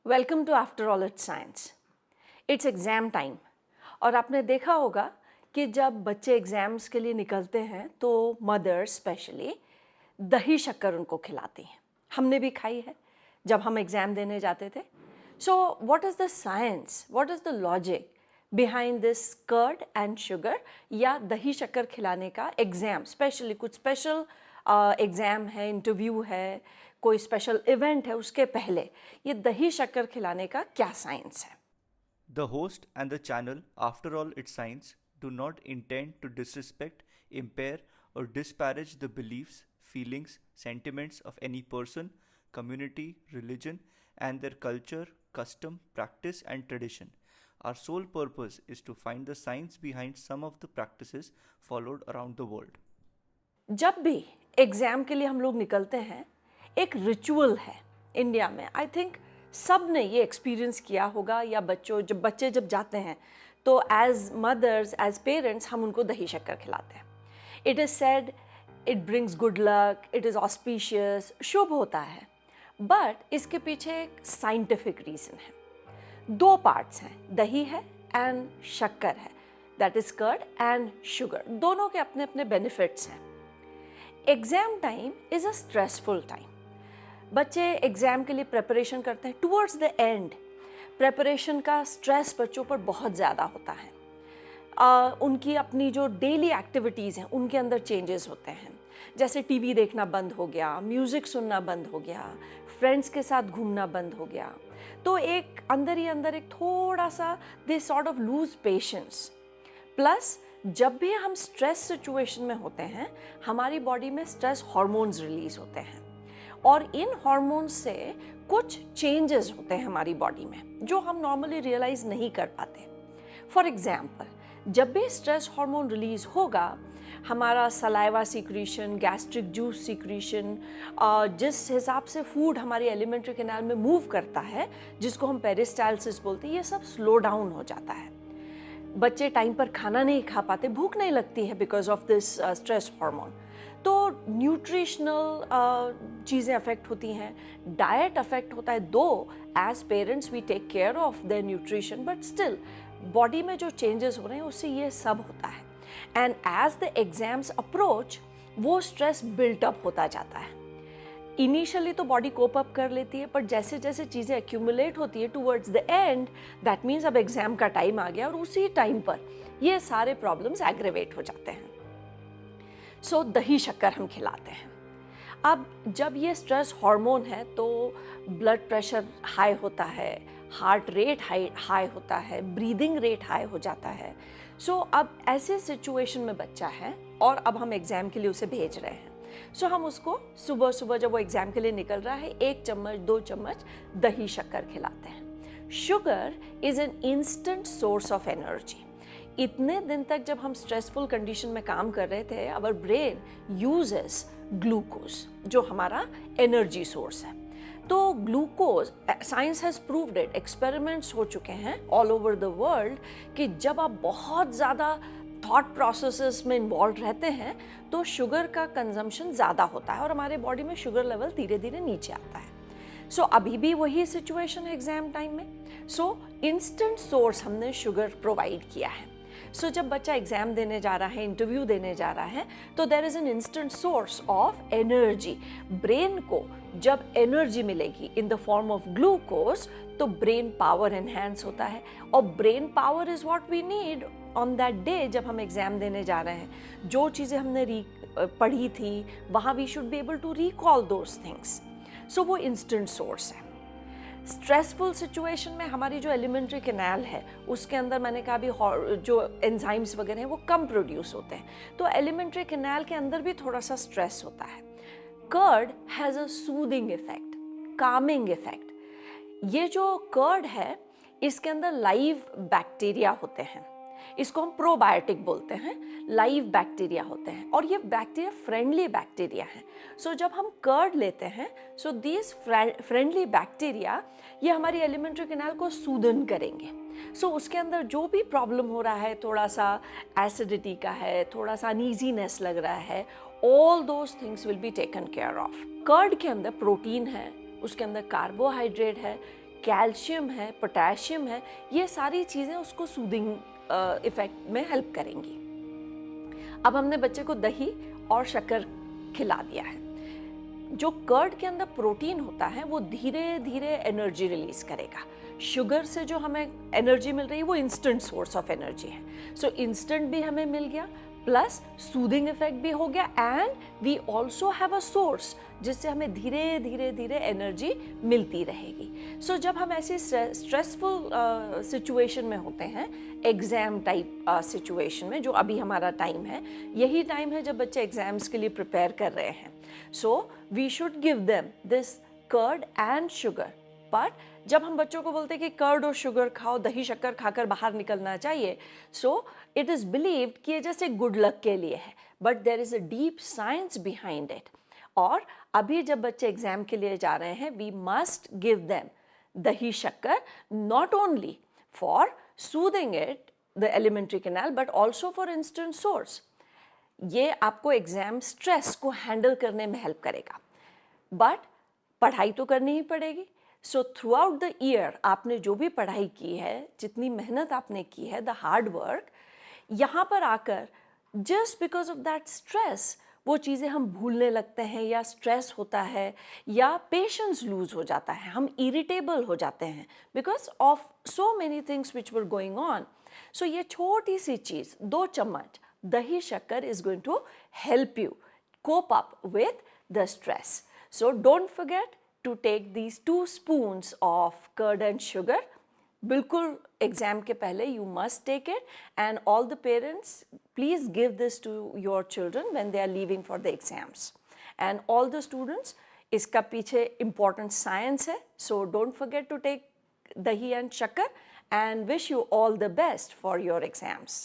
Welcome to after all it's science. It's exam time और आपने देखा होगा कि जब बच्चे एग्ज़ाम्स के लिए निकलते हैं तो मदर्स स्पेशली दही शक्कर उनको खिलाती हैं। हमने भी खाई है जब हम एग्ज़ाम देने जाते थे। So what is the science, what is the logic behind this curd and sugar या दही शक्कर खिलाने का एग्ज़ाम, स्पेशली कुछ स्पेशल एग्ज़ाम है, इंटरव्यू है, कोई स्पेशल इवेंट है, उसके पहले ये दही शक्कर खिलाने का क्या साइंस है? The host and the channel, after all its science, do not intend to disrespect, impair, or disparage the beliefs, feelings, sentiments of any person, community, religion, and their culture, custom, practice, and tradition. Our sole purpose is to find the science behind some of the practices followed around the world. जब भी exam के लिए हम लोग निकलते हैं, एक ritual है इंडिया में। आई थिंक सब ने ये एक्सपीरियंस किया होगा या बच्चे जब जाते हैं तो एज मदर्स, एज पेरेंट्स हम उनको दही शक्कर खिलाते हैं। It is said it brings good luck, it is auspicious, शुभ होता है। बट इसके पीछे एक साइंटिफिक रीज़न है। दो पार्ट्स हैं, दही है एंड शक्कर है, that is curd and sugar. दोनों के अपने अपने बेनिफिट्स हैं। Exam time is a stressful time. बच्चे एग्ज़ाम के लिए प्रिपरेशन करते हैं, टुवर्ड्स द एंड प्रिपरेशन का स्ट्रेस बच्चों पर बहुत ज़्यादा होता है। उनकी अपनी जो डेली एक्टिविटीज़ हैं उनके अंदर चेंजेस होते हैं, जैसे टीवी देखना बंद हो गया, म्यूज़िक सुनना बंद हो गया, फ्रेंड्स के साथ घूमना बंद हो गया। तो एक अंदर ही अंदर एक थोड़ा सा they sort of lose patience. Plus जब भी हम स्ट्रेस सिचुएशन में होते हैं हमारी बॉडी में स्ट्रेस हार्मोन्स रिलीज होते हैं और इन हार्मोन्स से कुछ चेंजेस होते हैं हमारी बॉडी में जो हम नॉर्मली रियलाइज नहीं कर पाते। फॉर एग्जाम्पल, जब भी स्ट्रेस हार्मोन रिलीज होगा हमारा saliva secretion, gastric juice secretion, जिस हिसाब से फूड हमारी एलिमेंट्री कैनाल में मूव करता है जिसको हम पेरिस्टालसिस बोलते हैं, ये सब स्लो डाउन हो जाता है। बच्चे टाइम पर खाना नहीं खा पाते, भूख नहीं लगती है because of this stress hormone. तो न्यूट्रिशनल चीज़ें अफेक्ट होती हैं, डाइट अफेक्ट होता है। Though as parents we take care of their nutrition, but still body में जो चेंजेस हो रहे हैं उससे ये सब होता है। And as the exams approach वो स्ट्रेस बिल्टअप होता जाता है। इनिशियली तो बॉडी कोप अप कर लेती है, पर जैसे जैसे चीज़ें एक्यूमुलेट होती है towards the and, that means अब एग्जाम का टाइम आ गया और उसी टाइम पर ये सारे प्रॉब्लम्स एग्रेवेट हो जाते हैं। सो दही शक्कर हम खिलाते हैं। अब जब ये स्ट्रेस हार्मोन है तो ब्लड प्रेशर हाई होता है, हार्ट रेट हाई होता है, ब्रीदिंग रेट हाई हो जाता है। सो अब ऐसे सिचुएशन में बच्चा है और अब हम एग्ज़ाम के लिए उसे भेज रहे हैं। सो हम उसको सुबह सुबह जब वो एग्ज़ाम के लिए निकल रहा है 1 चम्मच 2 चम्मच दही शक्कर खिलाते हैं। Sugar is an instant source of energy. इतने दिन तक जब हम स्ट्रेसफुल कंडीशन में काम कर रहे थे आवर ब्रेन यूजेस ग्लूकोज जो हमारा एनर्जी सोर्स है। तो glucose, science has proved it, experiments हो चुके हैं ऑल ओवर द वर्ल्ड कि जब आप बहुत ज़्यादा थॉट प्रोसेसेस में इन्वॉल्व रहते हैं तो शुगर का कंजम्पशन ज़्यादा होता है और हमारे बॉडी में शुगर लेवल धीरे धीरे नीचे आता है। सो अभी भी वही सिचुएशन है एग्जाम टाइम में। सो इंस्टेंट सोर्स हमने शुगर प्रोवाइड किया है। सो जब बच्चा एग्जाम देने जा रहा है, इंटरव्यू देने जा रहा है, तो there is an instant source of energy. Brain को जब एनर्जी मिलेगी in the form of glucose तो ब्रेन पावर एनहेंस होता है और brain power is what we need on that day जब हम एग्ज़ाम देने जा रहे हैं। जो चीज़ें हमने पढ़ी थी वहाँ we should be able to recall those things. So वो इंस्टेंट सोर्स है। स्ट्रेसफुल सिचुएशन में हमारी जो एलिमेंट्री कैनाल है उसके अंदर मैंने कहा अभी जो एंजाइम्स वगैरह हैं वो कम प्रोड्यूस होते हैं, तो एलिमेंट्री कैनाल के अंदर भी थोड़ा सा स्ट्रेस होता है। Curd has a soothing effect, calming effect. ये जो कर्ड है इसके अंदर लाइव बैक्टीरिया होते हैं, इसको हम प्रोबायोटिक बोलते हैं। लाइव बैक्टीरिया होते हैं और ये बैक्टीरिया फ्रेंडली बैक्टीरिया हैं। सो जब हम कर्ड लेते हैं सो दिस फ्रेंडली बैक्टीरिया ये हमारी एलिमेंट्री कैनाल को सूदन करेंगे। सो उसके अंदर जो भी प्रॉब्लम हो रहा है, थोड़ा सा एसिडिटी का है, थोड़ा सा अनईजीनेस लग रहा है, all those things will be taken care of. Curd के अंदर प्रोटीन है, उसके अंदर कार्बोहाइड्रेट है, कैल्शियम है, पोटेशियम है, ये सारी चीज़ें उसको सूदिंग इफ़ेक्ट में हेल्प करेंगी। अब हमने बच्चे को दही और शक्कर खिला दिया है। जो कर्ड के अंदर प्रोटीन होता है वो धीरे धीरे एनर्जी रिलीज करेगा। शुगर से जो हमें एनर्जी मिल रही है वो इंस्टेंट सोर्स ऑफ एनर्जी है। सो इंस्टेंट भी हमें मिल गया, प्लस सूदिंग इफेक्ट भी हो गया, and we also have a source जिससे हमें धीरे धीरे धीरे एनर्जी मिलती रहेगी। सो जब हम ऐसी स्ट्रेसफुल सिचुएशन में होते हैं, एग्जाम टाइप सिचुएशन में, जो अभी हमारा टाइम है, यही टाइम है जब बच्चे एग्जाम्स के लिए प्रिपेयर कर रहे हैं, so we should give them this curd and sugar. But जब हम बच्चों को बोलते हैं कि कर्ड और शुगर खाओ, दही शक्कर खाकर बाहर निकलना चाहिए, सो इट इज़ बिलीव्ड कि ये जैसे गुड लक के लिए है, but there is a deep science behind it. और अभी जब बच्चे एग्जाम के लिए जा रहे हैं, वी मस्ट गिव देम दही शक्कर, not only for soothing it the alimentary canal but also for instant source. ये आपको एग्जाम स्ट्रेस को हैंडल करने में हेल्प करेगा, बट पढ़ाई तो करनी ही पड़ेगी। So through out the year आपने जो भी पढ़ाई की है, जितनी मेहनत आपने की है, द हार्ड वर्क, यहाँ पर आकर just because of that stress वो चीज़ें हम भूलने लगते हैं, या स्ट्रेस होता है, या पेशेंस लूज हो जाता है, हम इरिटेबल हो जाते हैं because of so many things which were going on. So ये छोटी सी चीज़, 2 चम्मच dahi shakkar is going to help you cope up with the stress. So don't forget to take these 2 spoons of curd and sugar. बिल्कुल exam के पहले you must take it, and all the parents please give this to your children when they are leaving for the exams. And all the students, इसका पीछे important science है, so don't forget to take dahi and shakkar, and wish you all the best for your exams.